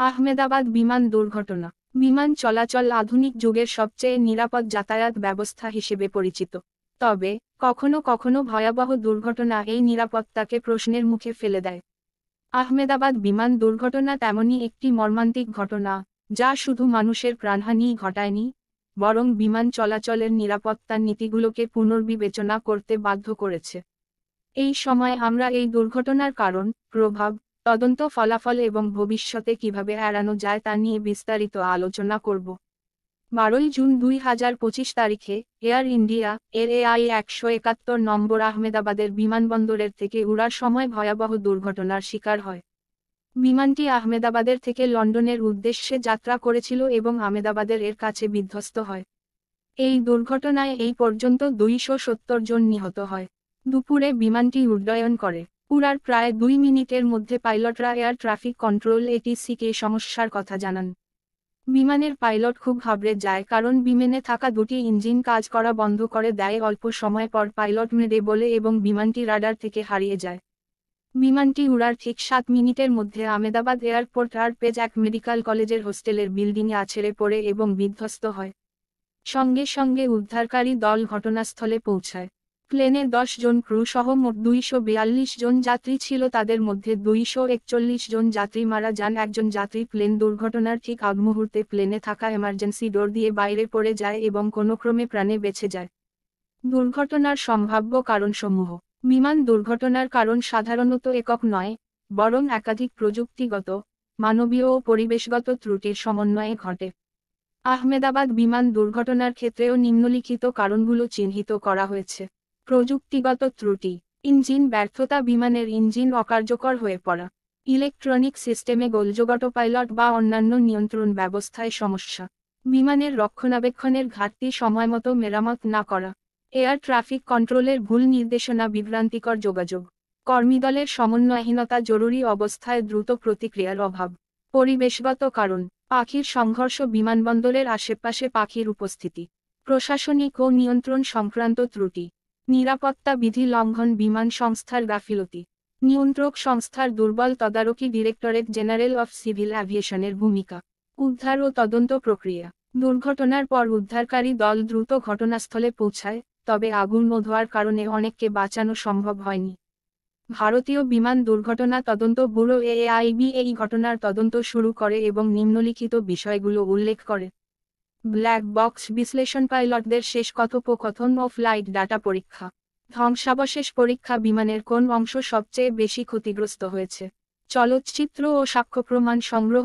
আহমেদাবাদ বিমান দুর্ঘটনা। বিমান চলাচল আধুনিক যুগের সবচেয়ে নিরাপদ যাতায়াত ব্যবস্থা হিসেবে পরিচিত। তবে কখনো কখনো ভয়াবহ দুর্ঘটনা এই নিরাপত্তাকে প্রশ্নের মুখে ফেলে দেয়। আহমেদাবাদ বিমান দুর্ঘটনা তেমনই একটি মর্মান্তিক ঘটনা, যা শুধু মানুষের প্রাণহানিই ঘটায়নি, বরং বিমান চলাচলের নিরাপত্তার নীতিগুলোকে পুনর্বিবেচনা করতে বাধ্য করেছে। এই সময় আমরা এই দুর্ঘটনার কারণ, প্রভাব, তদন্ত ফলাফল এবং ভবিষ্যতে কিভাবে এড়ানো যায় তা নিয়ে বিস্তারিত আলোচনা করব। 12 জুন 2025 তারিখে এয়ার ইন্ডিয়া এর AI-171 নম্বর আহমেদাবাদের বিমানবন্দরের থেকে উড়ার সময় ভয়াবহ দুর্ঘটনার শিকার হয়। বিমানটি আহমেদাবাদের থেকে লন্ডনের উদ্দেশ্যে যাত্রা করেছিল এবং আহমেদাবাদের এর কাছে বিধ্বস্ত হয়। এই দুর্ঘটনায় এই পর্যন্ত 270 জন নিহত হয়। দুপুরে বিমানটি উড্ডয়ন করে। উড়ার প্রায় 2 মিনিটের মধ্যে পাইলটরা এয়ার ট্রাফিক কন্ট্রোল ATC-কে সমস্যার কথা জানান। বিমানের পাইলট খুব ঘাবড়ে যায় কারণ বিমানে থাকা দুটি ইঞ্জিন কাজ করা বন্ধ করে দেয়। অল্প সময় পর পাইলট মেরে বলে এবং বিমানটি রাডার থেকে হারিয়ে যায়। বিমানটি উড়ার ঠিক 7 মিনিটের মধ্যে আহমেদাবাদ এয়ারপোর্ট আর পেজ এক মেডিকেল কলেজের হোস্টেলের বিল্ডিংয়ে আছড়ে পড়ে এবং বিধ্বস্ত হয়। সঙ্গে সঙ্গে উদ্ধারকারী দল ঘটনাস্থলে পৌঁছায়। প্লেনে 10 জন ক্রু সহ মোট 242 জন যাত্রী ছিল। তাদের মধ্যে 241 জন যাত্রী মারা যান। একজন যাত্রী প্লেন দুর্ঘটনার ঠিক আগ মুহূর্তে প্লেনে থাকা এমার্জেন্সি ডোর দিয়ে বাইরে পড়ে যায় এবং কোনো ক্রমে প্রাণে বেঁচে যায়। দুর্ঘটনার সম্ভাব্য কারণসমূহ। বিমান দুর্ঘটনার কারণ সাধারণত একক নয়, বরং একাধিক প্রযুক্তিগত, মানবীয় ও পরিবেশগত ত্রুটির সমন্বয়ে ঘটে। আহমেদাবাদ বিমান দুর্ঘটনার ক্ষেত্রেও নিম্নলিখিত কারণগুলো চিহ্নিত করা হয়েছে। প্রযুক্তিগত ত্রুটি, ইঞ্জিন ব্যর্থতা, বিমানের ইঞ্জিন অকার্যকর হয়ে পড়া, ইলেকট্রনিক সিস্টেমে গোলযোগ, পাইলট বা অন্যান্য নিয়ন্ত্রণ ব্যবস্থায় সমস্যা, বিমানের রক্ষণাবেক্ষণের ঘাটতি, সময়মতো মেরামত না করা, এয়ার ট্রাফিক কন্ট্রোলের ভুল নির্দেশনা, বিভ্রান্তিকর যোগাযোগ, কর্মীদলের সমন্বয়হীনতা, জরুরি অবস্থায় দ্রুত প্রতিক্রিয়ার অভাব। পরিবেশগত কারণ, পাখির সংঘর্ষ, বিমানবন্দরের আশেপাশে পাখির উপস্থিতি, প্রশাসনিক ও নিয়ন্ত্রণ সংক্রান্ত ত্রুটি, নিরাপত্তা বিধি লঙ্ঘন, বিমান সংস্থার গাফিলতি, নিয়ন্ত্রক সংস্থার দুর্বল তদারকি, ডিরেক্টরেট জেনারেল অফ সিভিল অ্যাভিয়েশনের ভূমিকা, উদ্ধার ও তদন্ত প্রক্রিয়া। দুর্ঘটনার পর উদ্ধারকারী দল দ্রুত ঘটনাস্থলে পৌঁছায়, তবে আগুন ও ধোঁয়ার কারণে অনেককে বাঁচানো সম্ভব হয়নি। ভারতীয় বিমান দুর্ঘটনা তদন্ত ব্যুরো AAIB এই ঘটনার তদন্ত শুরু করে এবং নিম্নলিখিত বিষয়গুলো উল্লেখ করে। ব্ল্যাক বক্স বিশ্লেষণ, পাইলটদের শেষ কথোপকথন ও ফ্লাইট ডাটা পরীক্ষা, ধ্বংসাবশেষ পরীক্ষা, বিমানের কোন অংশ সবচেয়ে বেশি ক্ষতিগ্রস্ত হয়েছে, চলচ্চিত্র ও সাক্ষ্য প্রমাণ সংগ্রহ,